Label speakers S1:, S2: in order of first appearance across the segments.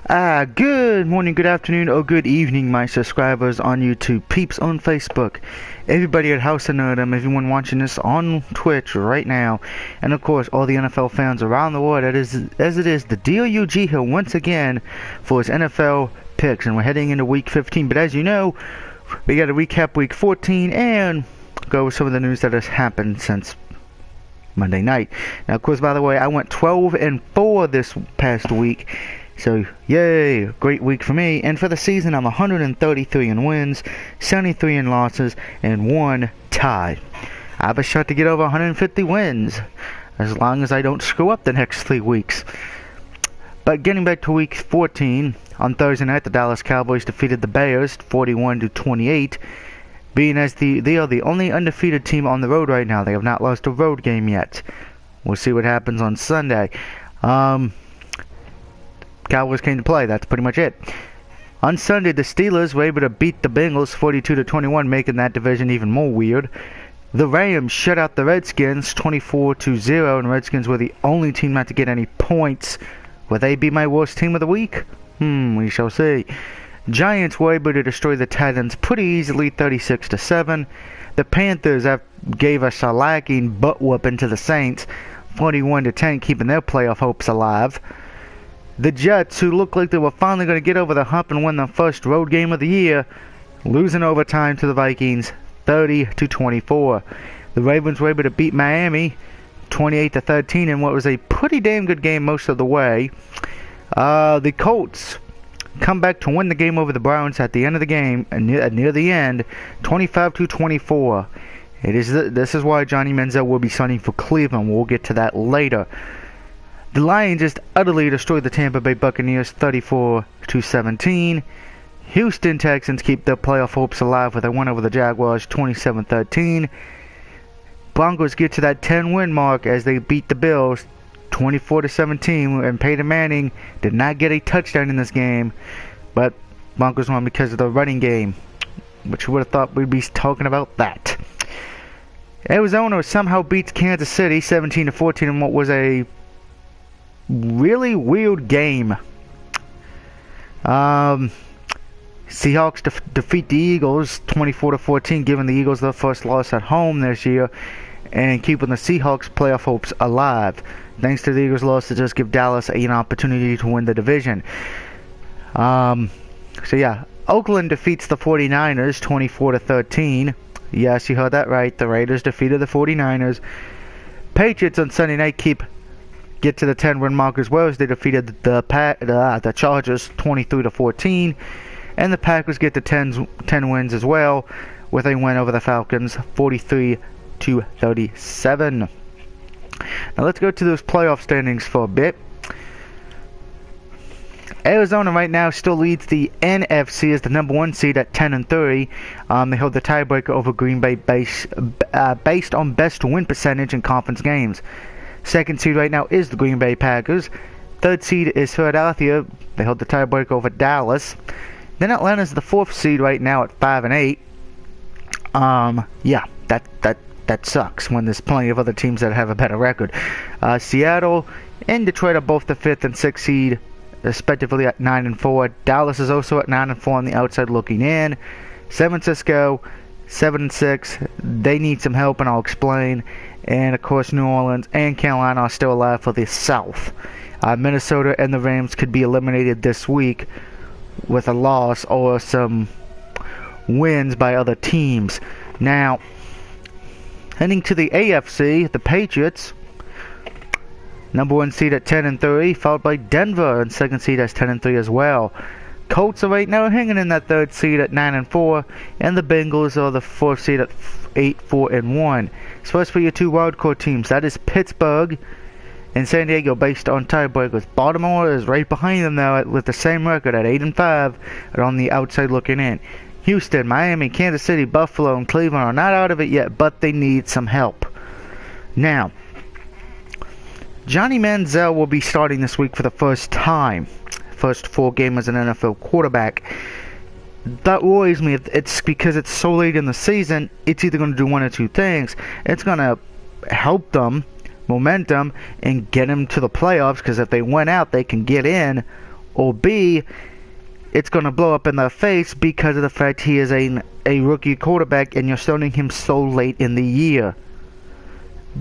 S1: Good morning, good afternoon, or good evening, my subscribers on YouTube, peeps on Facebook, everybody at House of Nerdum, everyone watching this on Twitch right now, and of course, all the NFL fans around the world. As it is, the DOUG here once again for his NFL picks, and we're heading into Week 15. But as you know, we got to recap Week 14 and go over some of the news that has happened since Monday night. Now, of course, by the way, I went 12-4 this past week. So, yay, great week for me. And for the season, I'm 133 in wins, 73 in losses, and 1 tie. I have a shot to get over 150 wins, as long as I don't screw up the next 3 weeks. But getting back to week 14, on Thursday night, the Dallas Cowboys defeated the Bears 41-28, being as they are the only undefeated team on the road right now. They have not lost a road game yet. We'll see what happens on Sunday. Cowboys came to play. That's pretty much it. On Sunday, the Steelers were able to beat the Bengals 42-21, making that division even more weird. The Rams shut out the Redskins 24-0, and Redskins were the only team not to get any points. Will they be my worst team of the week? We shall see. Giants were able to destroy the Titans pretty easily, 36-7. The Panthers gave a shellacking butt whooping to the Saints, 41-10, keeping their playoff hopes alive. The Jets, who looked like they were finally going to get over the hump and win their first road game of the year, losing overtime to the Vikings, 30-24. The Ravens were able to beat Miami, 28-13, in what was a pretty damn good game most of the way. The Colts come back to win the game over the Browns at the end of the game, near the end, 25-24. This is why Johnny Manziel will be signing for Cleveland. We'll get to that later. The Lions just utterly destroyed the Tampa Bay Buccaneers 34-17. Houston Texans keep their playoff hopes alive with a win over the Jaguars 27-13. Broncos get to that 10-win mark as they beat the Bills 24-17, and Peyton Manning did not get a touchdown in this game, but Broncos won because of the running game, which you would have thought we'd be talking about that. Arizona somehow beats Kansas City 17-14 in what was a really weird game. Seahawks defeat the Eagles 24-14, giving the Eagles their first loss at home this year and keeping the Seahawks playoff hopes alive. Thanks to the Eagles' loss to just give Dallas an opportunity to win the division. Oakland defeats the 49ers 24-13. Yes, you heard that right. The Raiders defeated the 49ers. Patriots on Sunday night get to the 10-win mark as well as they defeated the Chargers 23-14, and the Packers get to 10 wins as well with a win over the Falcons 43-37. Now let's go to those playoff standings for a bit. Arizona right now still leads the NFC as the number 1 seed at 10-3. They hold the tiebreaker over Green Bay based on best win percentage in conference games. Second seed right now is the Green Bay Packers. Third seed is Philadelphia. They hold the tiebreaker over Dallas. Then Atlanta's the 4th seed right now at 5-8. That sucks when there's plenty of other teams that have a better record. Seattle and Detroit are both the 5th and 6th seed, respectively at 9-4. Dallas is also at 9-4 on the outside looking in. San Francisco 7-6. They need some help, and I'll explain. And of course, New Orleans and Carolina are still alive for the South. Minnesota and the Rams could be eliminated this week with a loss or some wins by other teams. Now, heading to the AFC, the Patriots, number 1 seed at 10-3, followed by Denver, and 2nd seed at 10-3 as well. Colts are right now hanging in that 3rd seed at 9-4, and the Bengals are the 4th seed at 8-4-1. As far as for your 2 wildcard teams, that is Pittsburgh and San Diego based on tiebreakers. Baltimore is right behind them now with the same record at 8-5 and on the outside looking in. Houston, Miami, Kansas City, Buffalo, and Cleveland are not out of it yet, but they need some help. Now, Johnny Manziel will be starting this week for the first time. First full game as an NFL quarterback. That worries me. It's because it's so late in the season. It's either going to do one or two things. It's going to help them momentum and get them to the playoffs, because if they win out, they can get in, or B, it's going to blow up in their face because of the fact he is a rookie quarterback and you're starting him so late in the year.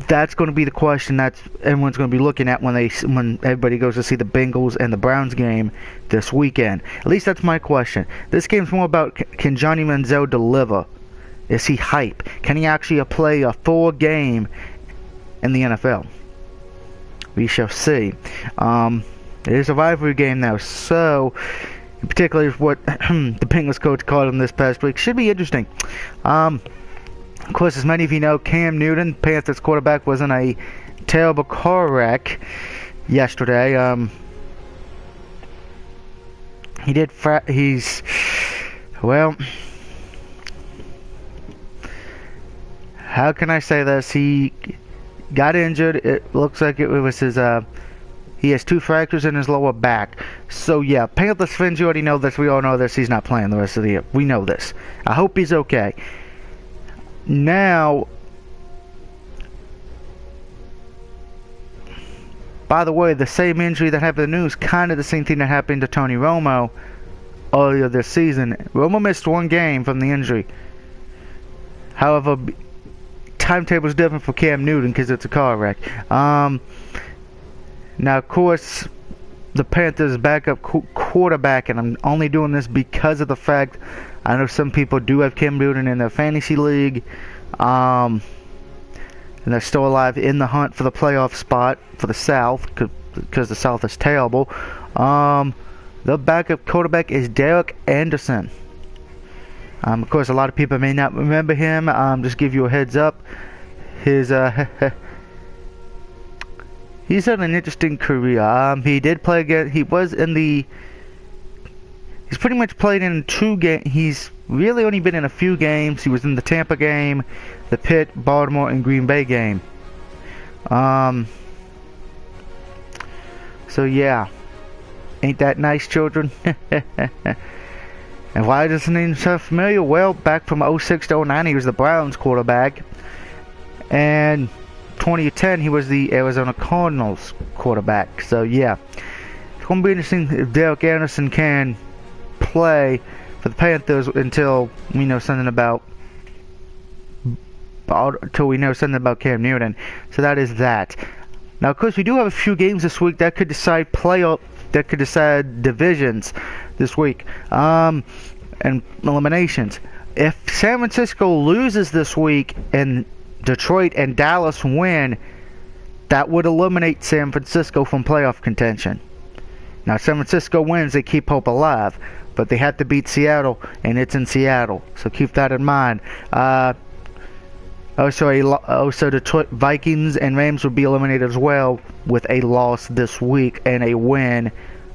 S1: That's going to be the question that everyone's going to be looking at when everybody goes to see the Bengals and the Browns game this weekend. At least that's my question. This game's more about, can Johnny Manziel deliver? Is he hype? Can he actually play a full game in the NFL? We shall see. It is a rivalry game now, so particularly what the Bengals coach called him this past week should be interesting. Of course, as many of you know, Cam Newton, Panthers quarterback, was in a terrible car wreck yesterday. Well, how can I say this? He got injured. It looks like it was his, he has 2 fractures in his lower back. So yeah, Panthers fans, you already know this. We all know this. He's not playing the rest of the year. We know this. I hope he's okay. Now, by the way, the same injury that happened in the news, kind of the same thing that happened to Tony Romo earlier this season. Romo missed 1 game from the injury. However, timetable is different for Cam Newton because it's a car wreck. Now, of course, the Panthers' backup quarterback, and I'm only doing this because of the fact I know some people do have Cam Newton in their fantasy league, and they're still alive in the hunt for the playoff spot for the South, because the South is terrible. The backup quarterback is Derek Anderson. Of course, a lot of people may not remember him. Just give you a heads up. He's had an interesting career. He did play again. He's pretty much played in 2 games. He's really only been in a few games. He was in the Tampa game, the Pitt, Baltimore, and Green Bay game. So yeah, ain't that nice, children? And why does the name sound familiar? Well, back from 06 to 09, he was the Browns quarterback, and 2010 he was the Arizona Cardinals quarterback. So yeah, it's going to be interesting if Derek Anderson can play for the Panthers until we know something about Cam Newton. So that is that. Now, of course, we do have a few games this week that could decide divisions this week, and eliminations. If San Francisco loses this week and Detroit and Dallas win, that would eliminate San Francisco from playoff contention. Now, San Francisco wins, they keep hope alive, but they have to beat Seattle, and it's in Seattle, so keep that in mind. Also, Detroit Vikings and Rams would be eliminated as well with a loss this week and a win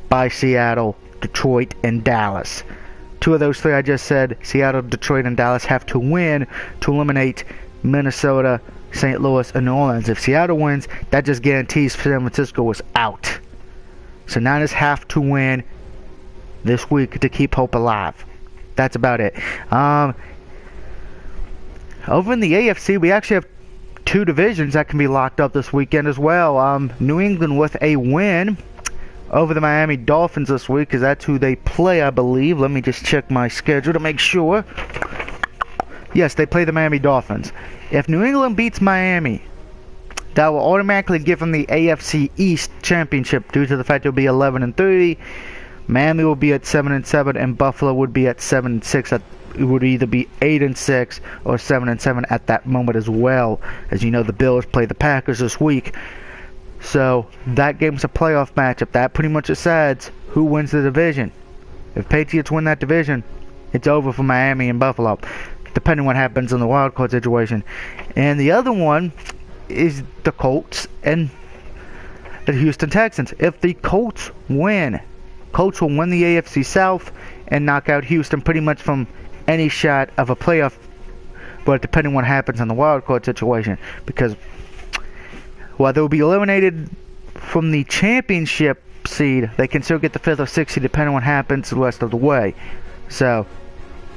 S1: by Seattle, Detroit, and Dallas. 2 of those 3 I just said, Seattle, Detroit, and Dallas, have to win to eliminate Minnesota, St. Louis, and New Orleans. If Seattle wins, that just guarantees San Francisco is out. So Niners have to win this week to keep hope alive. That's about it. Over in the AFC, we actually have 2 divisions that can be locked up this weekend as well. New England with a win over the Miami Dolphins this week, because that's who they play, I believe. Let me just check my schedule to make sure. Yes, they play the Miami Dolphins. If New England beats Miami, that will automatically give them the AFC East championship due to the fact it will be 11-30. Miami will be at 7-7, and Buffalo would be at 7-6. It would either be 8-6 or 7-7 at that moment as well. As you know, the Bills play the Packers this week, so that game's a playoff matchup. That pretty much decides who wins the division. If Patriots win that division, it's over for Miami and Buffalo, depending on what happens in the wild card situation. And the other one is the Colts and the Houston Texans. If the Colts win, Colts will win the AFC South and knock out Houston pretty much from any shot of a playoff, but depending on what happens in the wild card situation, because while they'll be eliminated from the championship seed, they can still get the 5th or 6th seed depending on what happens the rest of the way. So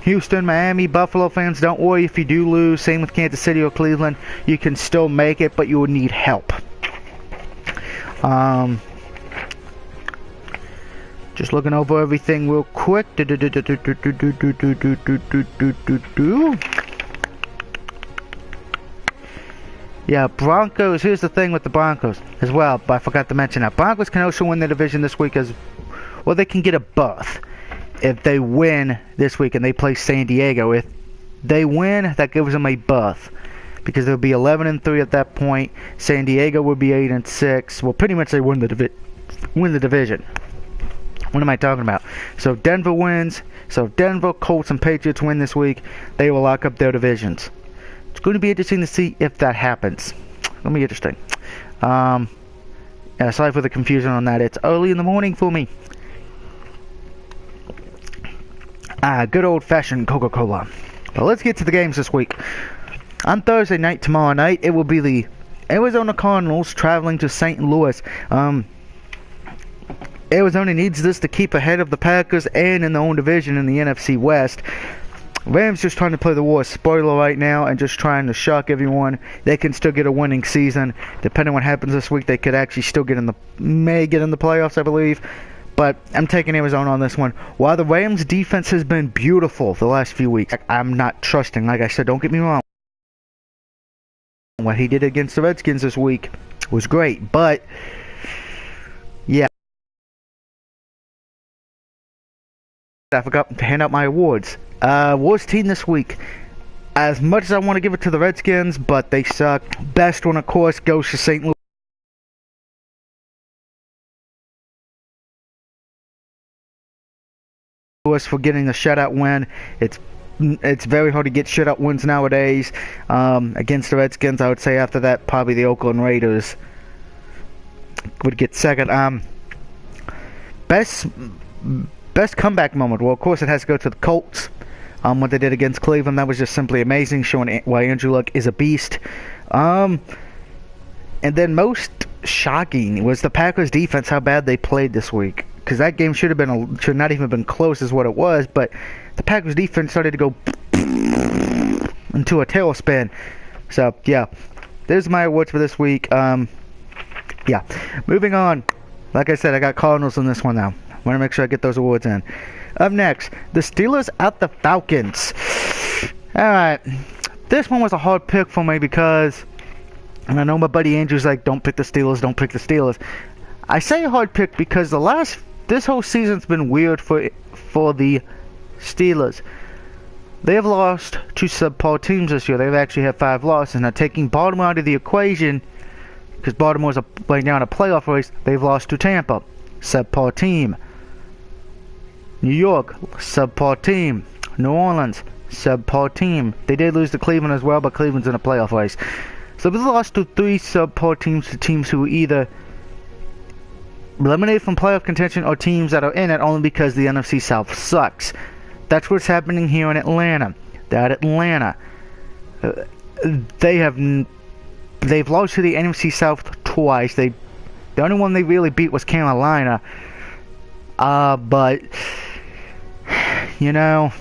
S1: Houston, Miami, Buffalo fans, don't worry if you do lose. Same with Kansas City or Cleveland. You can still make it, but you will need help. Just looking over everything real quick. Yeah, Broncos. Here's the thing with the Broncos as well, but I forgot to mention that. Broncos can also win the division this week as well. They can get a berth if they win this week and they play San Diego. If they win, that gives them a berth because they'll be 11-3 at that point. San Diego would be 8-6. Well, pretty much they win the division. What am I talking about? So Denver wins. So Denver, Colts, and Patriots win this week. They will lock up their divisions. It's going to be interesting to see if that happens. It'll be interesting. Yeah, sorry for the confusion on that. It's early in the morning for me. Good old-fashioned Coca-Cola. But let's get to the games this week. On Thursday night, tomorrow night, it will be the Arizona Cardinals traveling to St. Louis. Arizona needs this to keep ahead of the Packers and in their own division in the NFC West. Rams just trying to play the war spoiler right now and just trying to shock everyone. They can still get a winning season. Depending on what happens this week, they could actually still may get in the playoffs, I believe. But I'm taking Arizona on this one. While the Rams' defense has been beautiful the last few weeks, I'm not trusting. Like I said, don't get me wrong. What he did against the Redskins this week was great. But, yeah. I forgot to hand out my awards. Worst team this week. As much as I want to give it to the Redskins, but they suck. Best one, of course, goes to St. Louis for getting the shutout win. It's very hard to get shutout wins nowadays. Against the Redskins, I would say after that, probably the Oakland Raiders would get second. Best comeback moment. Well, of course, it has to go to the Colts. What they did against Cleveland, that was just simply amazing, showing why Andrew Luck is a beast. And then most shocking was the Packers' defense, how bad they played this week. Because that game should not even been close as what it was, but the Packers' defense started to go into a tailspin. So, yeah. There's my awards for this week. Yeah. Moving on. Like I said, I got Cardinals on this one now. Want to make sure I get those awards in. Up next, the Steelers at the Falcons. Alright. This one was a hard pick for me because, and I know my buddy Andrew's like, don't pick the Steelers, don't pick the Steelers. I say a hard pick because this whole season's been weird for the Steelers. They have lost to subpar teams this year. They've actually had 5 losses. Now, taking Baltimore out of the equation, because Baltimore's right now in a playoff race, they've lost to Tampa, subpar team. New York, subpar team. New Orleans, subpar team. They did lose to Cleveland as well, but Cleveland's in a playoff race. So they've lost to 3 subpar teams, to teams who either eliminated from playoff contention or teams that are in it only because the NFC South sucks. That's what's happening here in Atlanta. They're at Atlanta. They've lost to the NFC South twice. The only one they really beat was Carolina. But you know,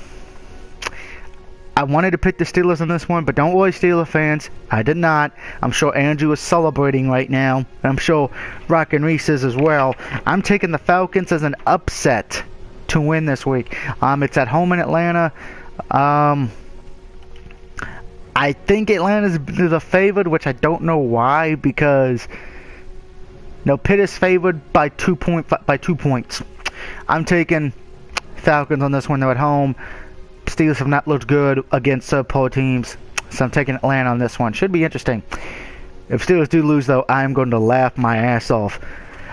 S1: I wanted to pick the Steelers on this one, but don't worry, Steelers fans, I did not. I'm sure Andrew is celebrating right now. I'm sure Rock and Reese is as well. I'm taking the Falcons as an upset to win this week. It's at home in Atlanta. I think Atlanta's the favored, which I don't know why, because Pitt is favored by 2 points. I'm taking Falcons on this one. They're at home. Steelers have not looked good against subpar teams, so I'm taking Atlanta on this one. Should be interesting. If Steelers do lose, though, I'm going to laugh my ass off.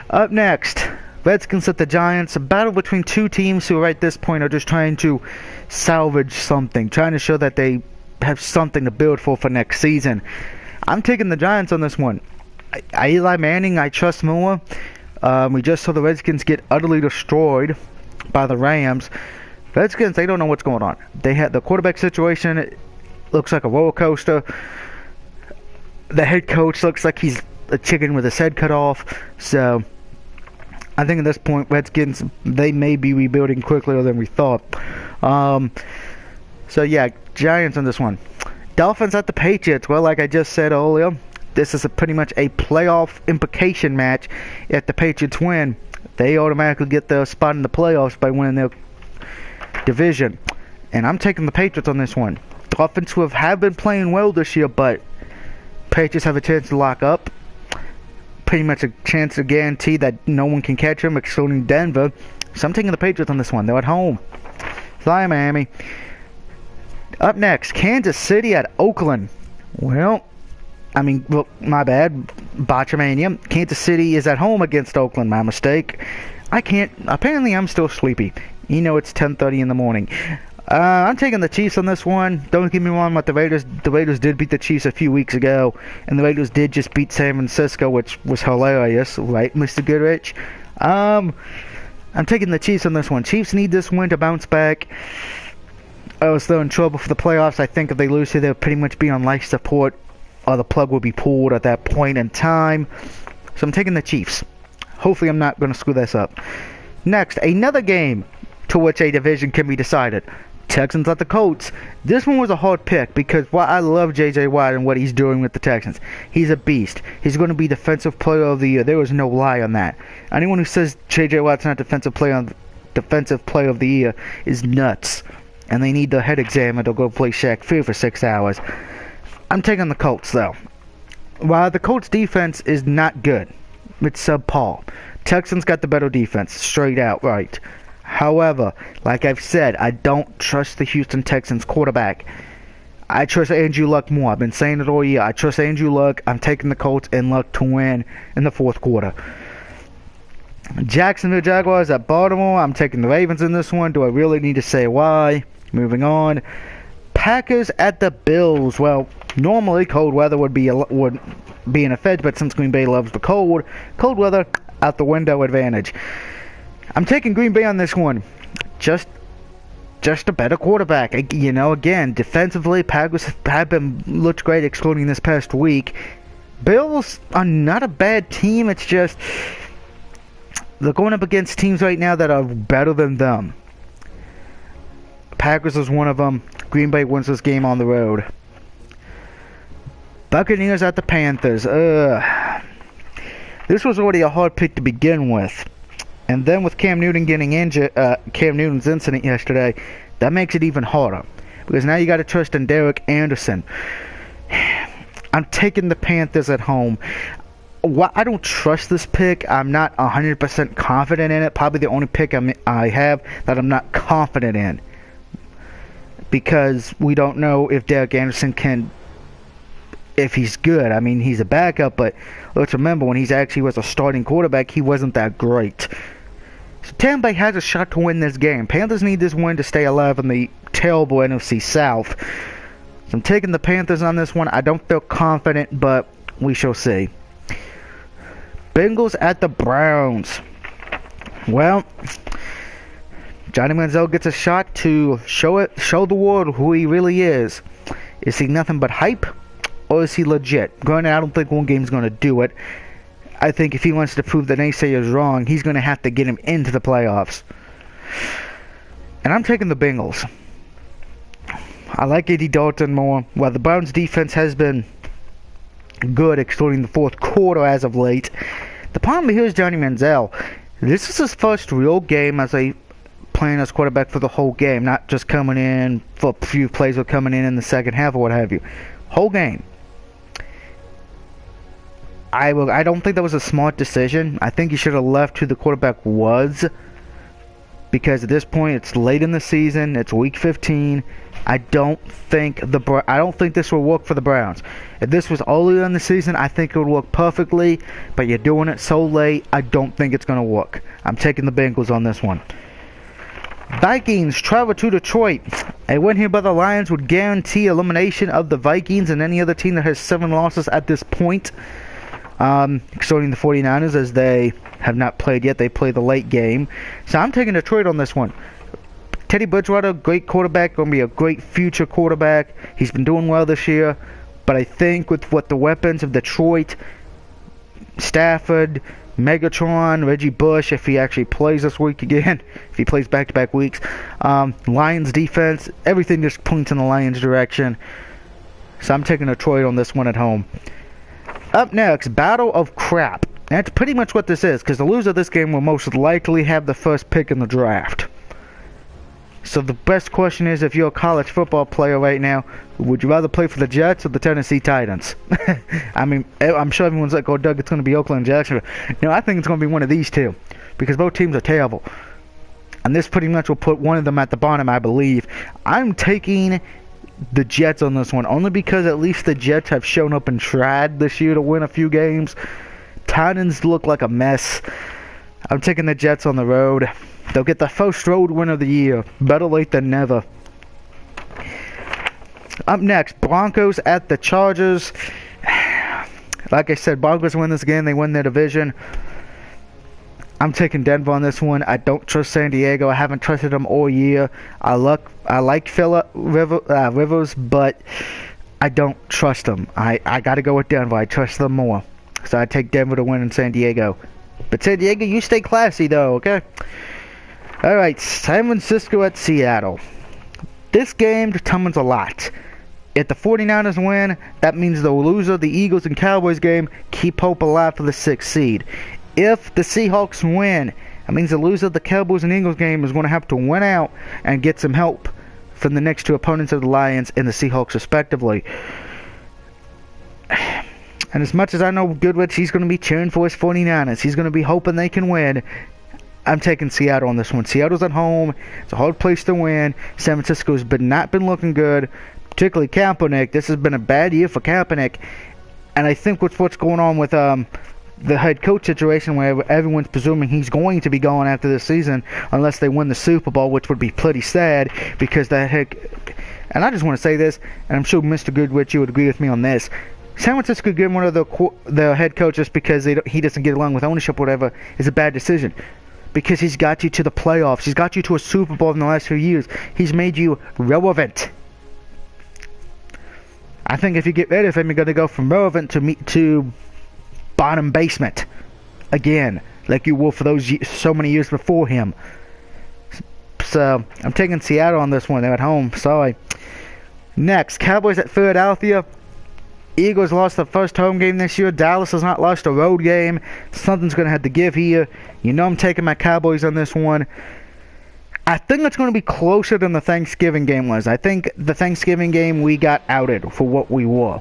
S1: Up next, Redskins at the Giants. A battle between two teams who, right at this point, are just trying to salvage something, trying to show that they have something to build for next season. I'm taking the Giants on this one. Eli Manning, I trust more. We just saw the Redskins get utterly destroyed by the Rams. Redskins, they don't know what's going on. They had the quarterback situation. It looks like a roller coaster. The head coach looks like he's a chicken with his head cut off. So I think at this point, Redskins, they may be rebuilding quicker than we thought. So yeah, Giants on this one. Dolphins at the Patriots. Well, like I just said earlier, this is pretty much a playoff implication match. If the Patriots win, they automatically get their spot in the playoffs by winning their division. And I'm taking the Patriots on this one. Dolphins have been playing well this year, but Patriots have a chance to lock up. Pretty much a chance to guarantee that no one can catch them, excluding Denver. So I'm taking the Patriots on this one. They're at home. Fly, Miami. Up next, Kansas City at Oakland. Well, my bad. Botchamania. Kansas City is at home against Oakland. My mistake. Apparently I'm still sleepy. You know it's 10:30 in the morning. I'm taking the Chiefs on this one. Don't get me wrong about the Raiders. The Raiders did beat the Chiefs a few weeks ago, and the Raiders did just beat San Francisco, which was hilarious, right, Mr. Goodrich? I'm taking the Chiefs on this one. Chiefs need this win to bounce back. Else they're in trouble for the playoffs. I think if they lose here, they'll pretty much be on life support, or the plug will be pulled at that point in time. So I'm taking the Chiefs. Hopefully I'm not going to screw this up. Next, another game to which a division can be decided. Texans at the Colts. This one was a hard pick because while I love J.J. Watt and what he's doing with the Texans, he's a beast. He's going to be Defensive Player of the Year. There was no lie on that. Anyone who says J.J. Watt's not Defensive Player of the Year is nuts. And they need the head exam to go play Shaq Fu for 6 hours. I'm taking the Colts, though. While the Colts' defense is not good, it's subpar. Texans got the better defense, straight out right. However, like I've said, I don't trust the Houston Texans quarterback. I trust Andrew Luck more. I've been saying it all year. I trust Andrew Luck. I'm taking the Colts and Luck to win in the fourth quarter. Jacksonville Jaguars at Baltimore. I'm taking the Ravens in this one. Do I really need to say why? Moving on. Packers at the Bills. Well, normally cold weather would be in effect, but since Green Bay loves the cold weather out the window advantage. I'm taking Green Bay on this one. Just a better quarterback. You know, again, defensively, Packers have looked great, excluding this past week. Bills are not a bad team. It's just they're going up against teams right now that are better than them. Packers is one of them. Green Bay wins this game on the road. Buccaneers at the Panthers. This was already a hard pick to begin with. And then with Cam Newton getting injured, Cam Newton's incident yesterday, that makes it even harder. Because now you got to trust in Derek Anderson. I'm taking the Panthers at home. I don't trust this pick. I'm not 100% confident in it. Probably the only pick I have that I'm not confident in. Because we don't know if Derek Anderson if he's good. I mean, he's a backup, but let's remember when he actually was a starting quarterback, he wasn't that great. So Tampa Bay has a shot to win this game. Panthers need this win to stay alive in the terrible NFC South. So I'm taking the Panthers on this one. I don't feel confident, but we shall see. Bengals at the Browns. Well, Johnny Manziel gets a shot to show the world who he really is. Is he nothing but hype, or is he legit? Granted, I don't think one game's going to do it. I think if he wants to prove the naysayers wrong, he's going to have to get him into the playoffs. And I'm taking the Bengals. I like Andy Dalton more. While the Browns' defense has been good, excluding the fourth quarter as of late, the problem here is Johnny Manziel. This is his first real game as playing as quarterback for the whole game, not just coming in for a few plays or coming in the second half or what have you. Whole game. I don't think that was a smart decision. I think he should have left who the quarterback was, because at this point it's late in the season. It's week 15. I don't think this will work for the Browns. If this was earlier in the season, I think it would work perfectly. But you're doing it so late, I don't think it's going to work. I'm taking the Bengals on this one. Vikings travel to Detroit. A win here by the Lions would guarantee elimination of the Vikings and any other team that has 7 losses at this point. Excluding the 49ers, as they have not played yet. They play the late game. So I'm taking Detroit on this one. Teddy Bridgewater, great quarterback, going to be a great future quarterback. He's been doing well this year. But I think with the weapons of Detroit, Stafford, Megatron, Reggie Bush, if he actually plays this week again, if he plays back-to-back weeks, Lions defense, everything just points in the Lions direction. So I'm taking Detroit on this one at home. Up next, Battle of Crap. That's pretty much what this is, because the loser of this game will most likely have the first pick in the draft. So the best question is, if you're a college football player right now, would you rather play for the Jets or the Tennessee Titans? I mean, I'm sure everyone's like, oh, Doug, it's going to be Oakland and Jacksonville. No, I think it's going to be one of these two, because both teams are terrible. And this pretty much will put one of them at the bottom, I believe. I'm taking the Jets on this one, only because at least the Jets have shown up and tried this year to win a few games. Titans look like a mess. I'm taking the Jets on the road. They'll get the first road win of the year. Better late than never. Up next, Broncos at the Chargers. Like I said, Broncos win this game. They win their division. I'm taking Denver on this one. I don't trust San Diego. I haven't trusted them all year. I like Rivers, but I don't trust them. I got to go with Denver. I trust them more. So I take Denver to win in San Diego. But San Diego, you stay classy though, okay? Alright, San Francisco at Seattle. This game determines a lot. If the 49ers win, that means the loser of the Eagles and Cowboys game keep hope alive for the 6th seed. If the Seahawks win, that means the loser of the Cowboys and Eagles game is going to have to win out and get some help from the next two opponents of the Lions and the Seahawks respectively. And as much as I know Goodrich, he's going to be cheering for his 49ers. He's going to be hoping they can win. I'm taking Seattle on this one. Seattle's at home. It's a hard place to win. San Francisco's not been looking good, particularly Kaepernick. This has been a bad year for Kaepernick. And I think with what's going on with the head coach situation, where everyone's presuming he's going to be gone after this season unless they win the Super Bowl, which would be pretty sad because that head... And I just want to say this, and I'm sure Mr. Goodrich, you would agree with me on this. San Francisco getting one of the head coaches because he doesn't get along with ownership or whatever is a bad decision. Because he's got you to the playoffs. He's got you to a Super Bowl in the last few years. He's made you relevant. I think if you get rid of him, you're going to go from relevant to bottom basement again, like you were for those so many years before him. So I'm taking Seattle on this one. They're at home. Sorry. Next, Cowboys at Philadelphia. Eagles lost the first home game this year. Dallas has not lost a road game. Something's going to have to give here. You know I'm taking my Cowboys on this one. I think it's going to be closer than the Thanksgiving game was. I think the Thanksgiving game we got outed for what we were.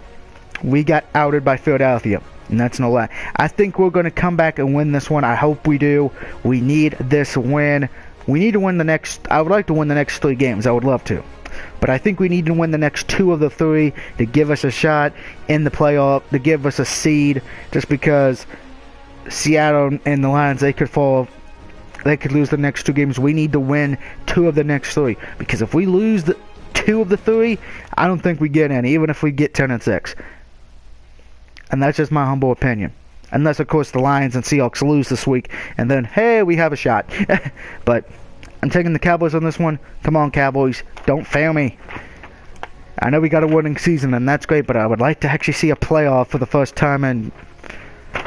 S1: We got outed by Philadelphia, and that's no lie. I think we're going to come back and win this one. I hope we do. We need this win. We need to win the next... I would like to win the next 3 games. I would love to. But I think we need to win the next 2 of the 3 to give us a shot in the playoff, to give us a seed, just because Seattle and the Lions, they could fall, they could lose the next 2 games. We need to win 2 of the next 3, because if we lose the 2 of the 3, I don't think we get any, even if we get 10-6. And that's just my humble opinion. Unless, of course, the Lions and Seahawks lose this week, and then, hey, we have a shot. But I'm taking the Cowboys on this one. Come on, Cowboys. Don't fail me. I know we got a winning season, and that's great, but I would like to actually see a playoff for the first time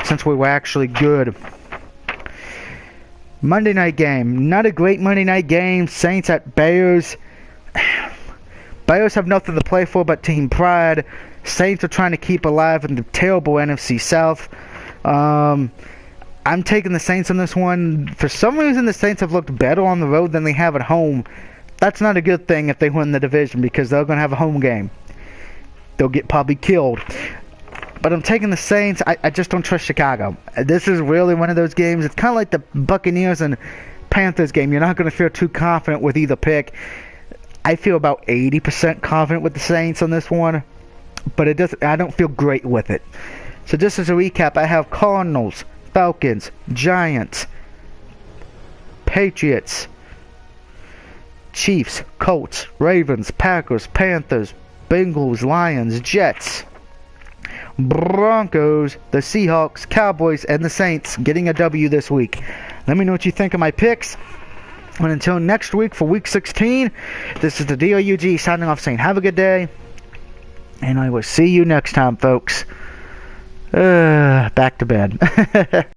S1: since we were actually good. Monday night game. Not a great Monday night game. Saints at Bears. Bears have nothing to play for but team pride. Saints are trying to keep alive in the terrible NFC South. I'm taking the Saints on this one. For some reason, the Saints have looked better on the road than they have at home. That's not a good thing if they win the division, because they're going to have a home game. They'll get probably killed. But I'm taking the Saints. I just don't trust Chicago. This is really one of those games. It's kind of like the Buccaneers and Panthers game. You're not going to feel too confident with either pick. I feel about 80% confident with the Saints on this one, but I don't feel great with it. So just as a recap, I have Cardinals, Falcons, Giants, Patriots, Chiefs, Colts, Ravens, Packers, Panthers, Bengals, Lions, Jets, Broncos, the Seahawks, Cowboys, and the Saints getting a W this week. Let me know what you think of my picks. And until next week for Week 16, this is the DOUG signing off saying have a good day. And I will see you next time, folks. Back to bed.